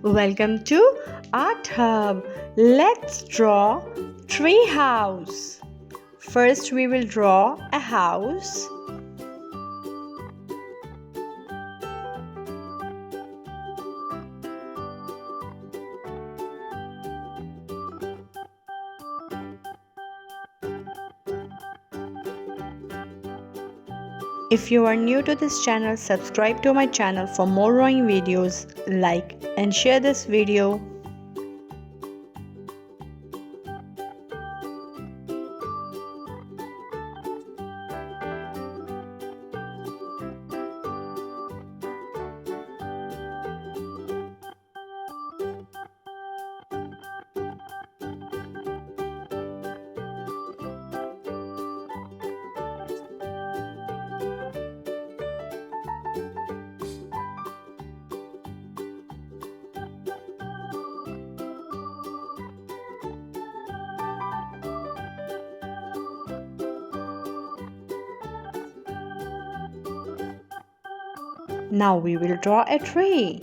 Welcome to Art Hub. Let's draw Treehouse. First we will draw a house. If you are new to this channel, subscribe to my channel for more drawing videos. Like and share this video. Now we will draw a tree.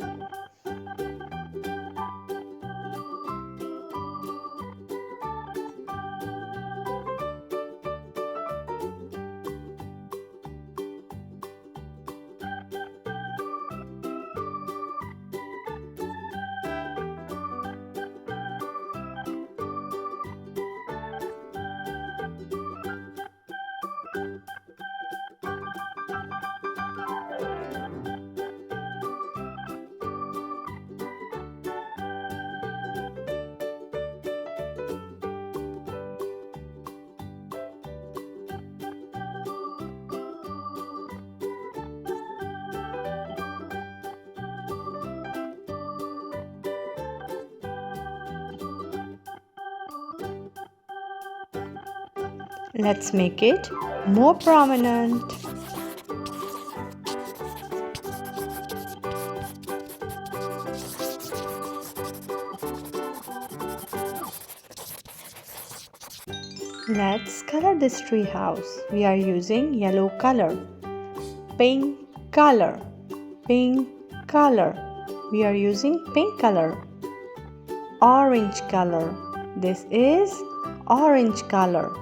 Let's make it more prominent. Let's color this tree house. We are using yellow color, pink color, pink color. We are using pink color, orange color. This is orange color.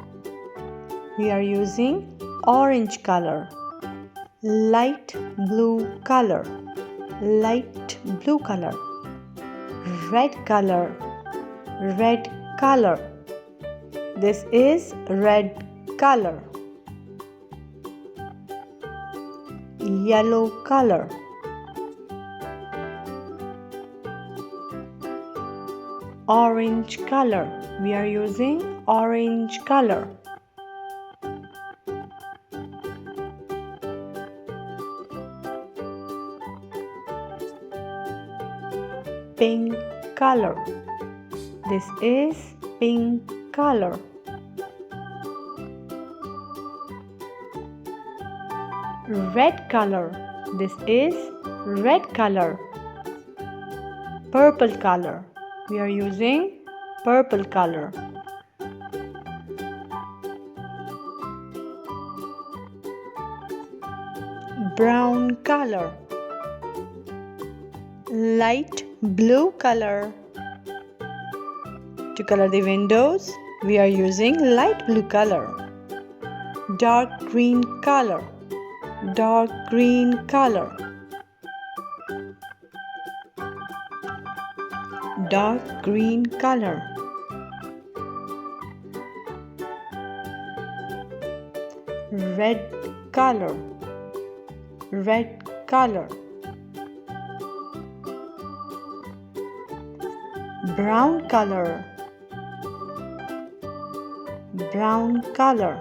We are using orange color, light blue color, light blue color, red color, red color. This is red color, yellow color, orange color. We are using orange color. Pink color. This is pink color. Red color. This is red color. Purple color. We are using purple color. Brown color. Light blue color. To color the windows, we are using light blue color. Dark green color, dark green color, dark green color. Red color, red color. Brown color, brown color.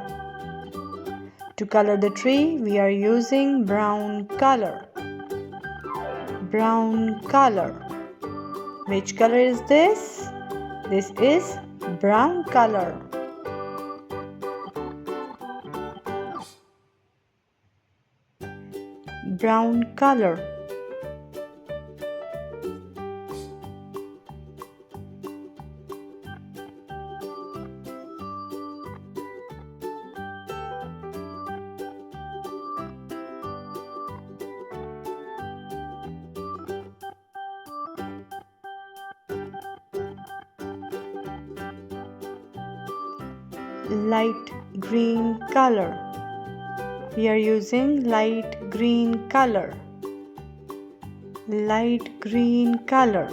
To color the tree, we are using brown color, brown color. Which color is this? This is brown color. Brown color. light green color. We are using light green color. Light green color.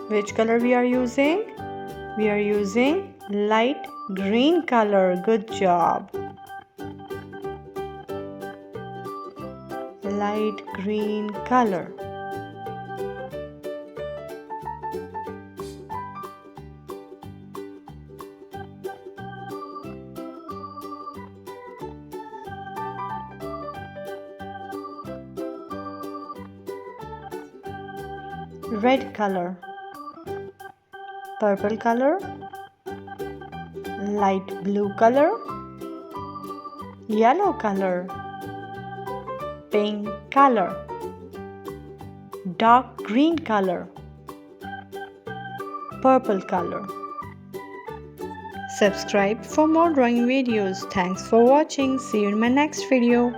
Which color we are using? We are using light green color. Good job. Light green color. Red color. Purple color. Light blue color. Yellow color. Pink color. Dark green color. Purple color. Subscribe for more drawing videos. Thanks for watching. See you in my next video.